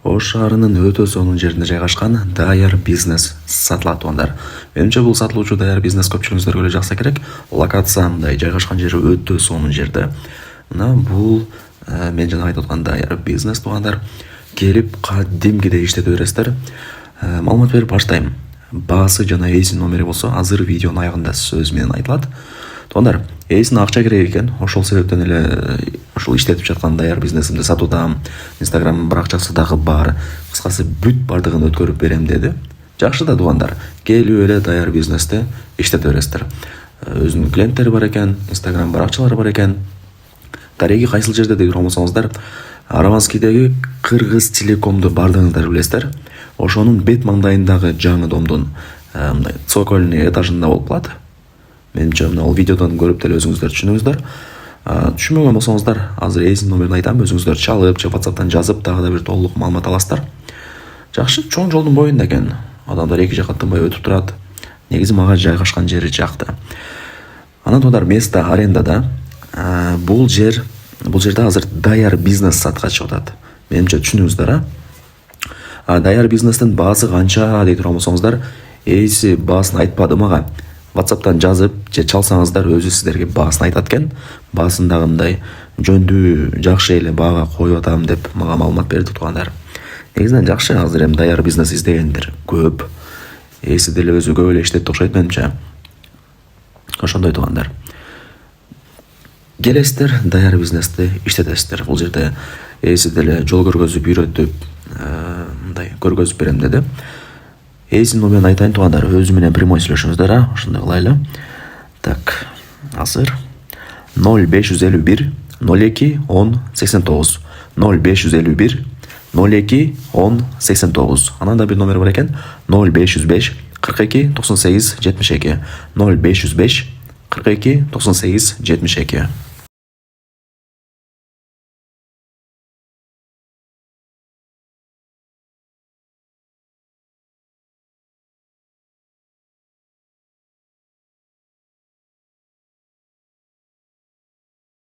Ош шаарынын өтө сонун жеринде жайгашкан Даяр бизнес сатылат туугандар. Менимче бул сатылуучу Даяр бизнес көпчүлүгүңүздөргө эле жакса керек. Локация мындай жайгашкан жери өтө сонун жерде. Мына бул мен жана айтып аткан Даяр бизнес туугандар. Келип кадимкидей иштете бересиздер. Маалымат берип баштайм. Баасы жана ээсинин номери болсо азыр видеонун аягында сөз менен айтылат. Туугандар, ээсине акча керек экен. Ошол себептен эле ушул иштетип жаткан Даяр бизнесимди сатуудамын. Инстаграм баракчасы дагы бар. Кыскасы бүт бардыгын өткөрүп берем деди. Жакшы да туугандар. Келип эле Даяр бизнести иштете бересиздер. Өзүнүн клиенттери бар экен, Инстаграм баракчалары бар экен. Дареги кайсыл жерде деп турамасаңыздар, Араманскийдеги Кыргыз Телекомду бардыгыңыздар билесиздер. Ошонун бет маңдайындагы жаңы домдун мындай цокольный этажында болуп калат. Менимче мына ал видеодон көрүп деле өзүңүздөр түшүнөсүздөр. Түшүнбөгөн болсоңуздар, азыр ээсинин номерин айтам, өзүңүздөр чалып же WhatsApp'тан жазып дагы да бир толук маалымат аласыздар. Жакшы, чоң жолдун боюнда экен. Адамдар эки жакка тынбай өтүп турат. Негизи мага жайгашкан жери жакты. Анан туугандар, место арендада. Бул жерде азыр Даяр бизнес сатка чыгып атат. Менимче түшүнүңүздөр, Даяр бизнестин баасы канча дей турган болсоңуздар, ээси баасын айтпады мага. WhatsApp'тан жазып же чалсаңыздар өзү сиздерге баасын айтат экен. Баасын дагы мындай жөндүү жакшы эле баага коюп атам деп мага маалымат берди туугандар. Негизинен жакшы, азыр эми Даяр бизнес издегендер көп. Ээси деле өзү көп эле иштетти окшойт менимче. Ошондой туугандар. Келесиздер, Даяр бизнести иштетесиздер. Бул жерде ээси деле жол көргөзүп үйрөтүп, мындай көргөзүп берем деди. Ээсинин номерин айтайын туугандар, өзү менен прямой сүйлөшүңүздөр, ошондой кылайлы. Так, азыр 0551 02 10 89 0551 02 10 89. Анан да бир номер бар экен, 0505 42 98 72 0505 42 98 72.